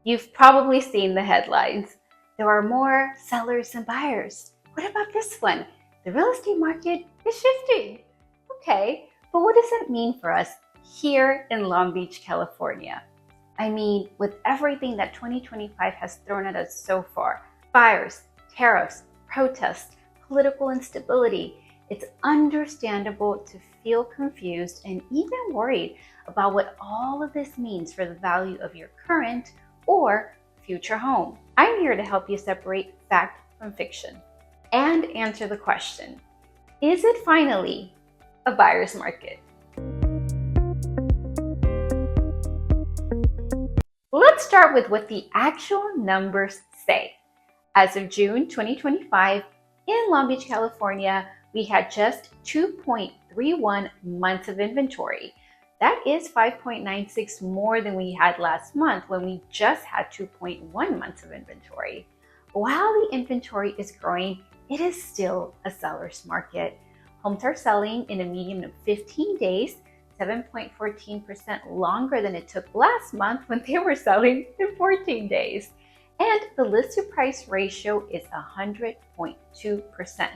You've probably seen the headlines. There are more sellers than buyers. What about this one? The real estate market is shifting. Okay, but what does that mean for us here in Long Beach, California? I mean, with everything that 2025 has thrown at us so far, fires, tariffs, protests, political instability, it's understandable to feel confused and even worried about what all of this means for the value of your current or future home. I'm here to help you separate fact from fiction and answer the question, is it finally a buyer's market? Let's start with what the actual numbers say. As of June 2025, in Long Beach, California, we had just 2.31 months of inventory. That is 5.96 more than we had last month when we just had 2.1 months of inventory. While the inventory is growing, it is still a seller's market. Homes are selling in a median of 15 days, 7.14% longer than it took last month when they were selling in 14 days. And the list to price ratio is 100.2%.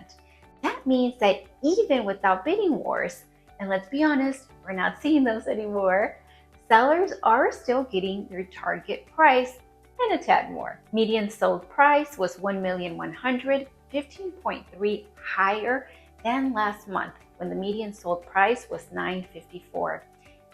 That means that even without bidding wars, and let's be honest, we're not seeing those anymore, sellers are still getting their target price and a tad more. Median sold price was $1,100,000, 15.3 higher than last month when the median sold price was $954,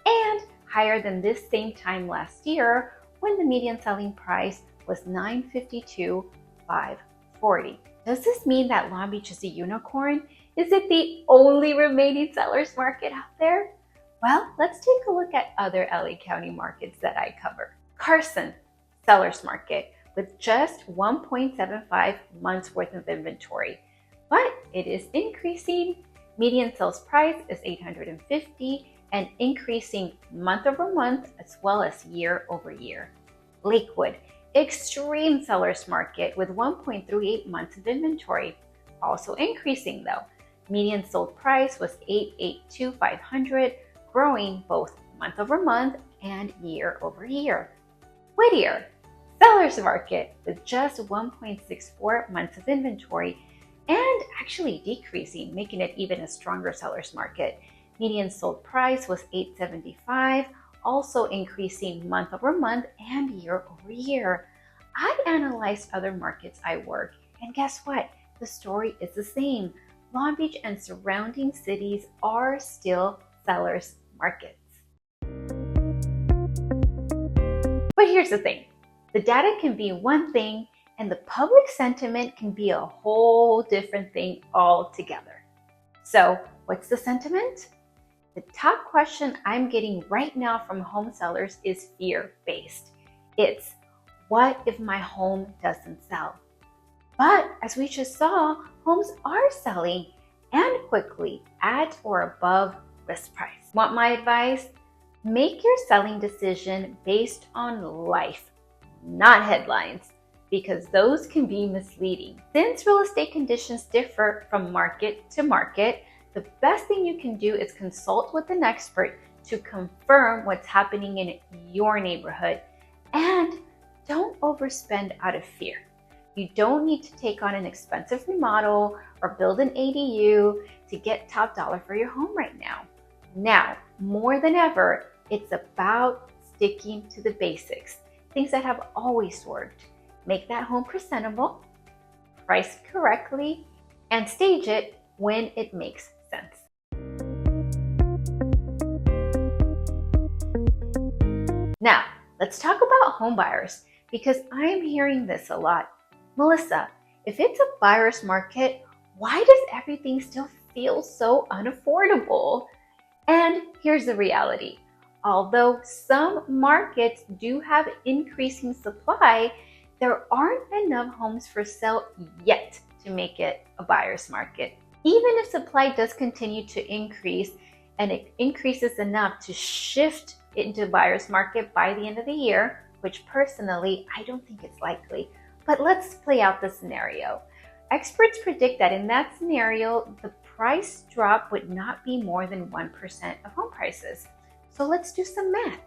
and higher than this same time last year when the median selling price was $952,540. Does this mean that Long Beach is a unicorn? Is it the only remaining seller's market out there? Well, let's take a look at other LA County markets that I cover. Carson, seller's market with just 1.75 months worth of inventory, but it is increasing. Median sales price is $850 and increasing month over month as well as year over year. Lakewood, extreme seller's market with 1.38 months of inventory, also increasing though. Median sold price was $882,500, growing both month over month and year over year. Whittier, seller's market with just 1.64 months of inventory and actually decreasing, making it even a stronger seller's market. Median sold price was $875, also increasing month over month and year over year. I analyzed other markets I work, and guess what? The story is the same. Long Beach and surrounding cities are still sellers' markets. But here's the thing. The data can be one thing, and the public sentiment can be a whole different thing altogether. So, what's the sentiment? The top question I'm getting right now from home sellers is fear-based. It's, what if my home doesn't sell? But as we just saw, homes are selling and quickly at or above list price. Want my advice? Make your selling decision based on life, not headlines, because those can be misleading. Since real estate conditions differ from market to market, the best thing you can do is consult with an expert to confirm what's happening in your neighborhood. And don't overspend out of fear. You don't need to take on an expensive remodel or build an ADU to get top dollar for your home right now. Now, more than ever, it's about sticking to the basics, things that have always worked. Make that home presentable, price it correctly, and stage it when it makes sense. Now, let's talk about home buyers, because I'm hearing this a lot. Melissa, if it's a buyer's market, why does everything still feel so unaffordable? And here's the reality. Although some markets do have increasing supply, there aren't enough homes for sale yet to make it a buyer's market. Even if supply does continue to increase and it increases enough to shift into a buyer's market by the end of the year, which personally, I don't think it's likely. But let's play out the scenario. Experts predict that in that scenario, the price drop would not be more than 1% of home prices. So let's do some math.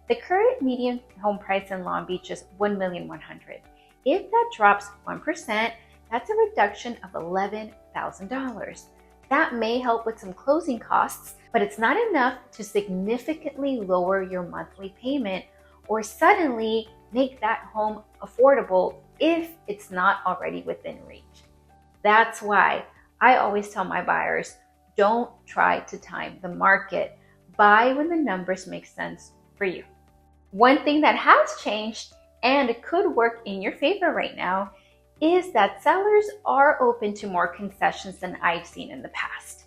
The current median home price in Long Beach is $1,100,000. If that drops 1%, that's a reduction of $11,000. That may help with some closing costs, but it's not enough to significantly lower your monthly payment or suddenly make that home affordable if it's not already within reach. That's why I always tell my buyers, don't try to time the market. Buy when the numbers make sense for you. One thing that has changed and it could work in your favor right now is that sellers are open to more concessions than I've seen in the past.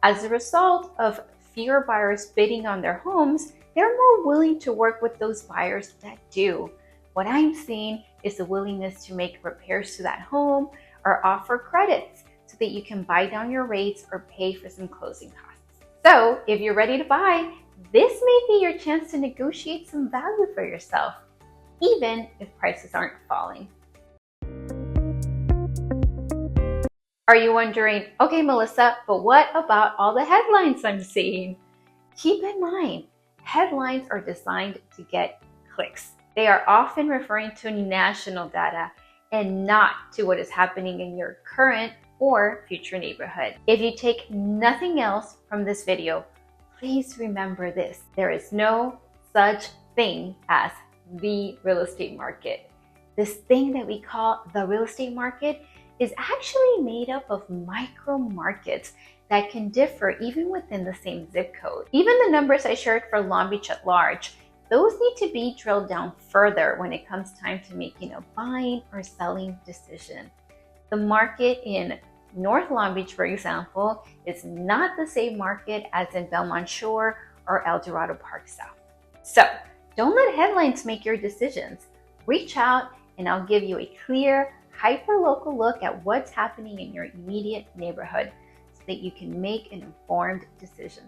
As a result of fewer buyers bidding on their homes, they're more willing to work with those buyers that do. What I'm seeing is the willingness to make repairs to that home or offer credits so that you can buy down your rates or pay for some closing costs. So if you're ready to buy, this may be your chance to negotiate some value for yourself, even if prices aren't falling. Are you wondering, okay, Melissa, but what about all the headlines I'm seeing? Keep in mind, headlines are designed to get clicks. They are often referring to national data and not to what is happening in your current or future neighborhood. If you take nothing else from this video, please remember this. There is no such thing as the real estate market. This thing that we call the real estate market is actually made up of micro markets that can differ even within the same zip code. Even the numbers I shared for Long Beach at large, those need to be drilled down further when it comes time to making a buying or selling decision. The market in North Long Beach, for example, is not the same market as in Belmont Shore or El Dorado Park South. So don't let headlines make your decisions. Reach out and I'll give you a clear, hyper-local look at what's happening in your immediate neighborhood so that you can make an informed decision.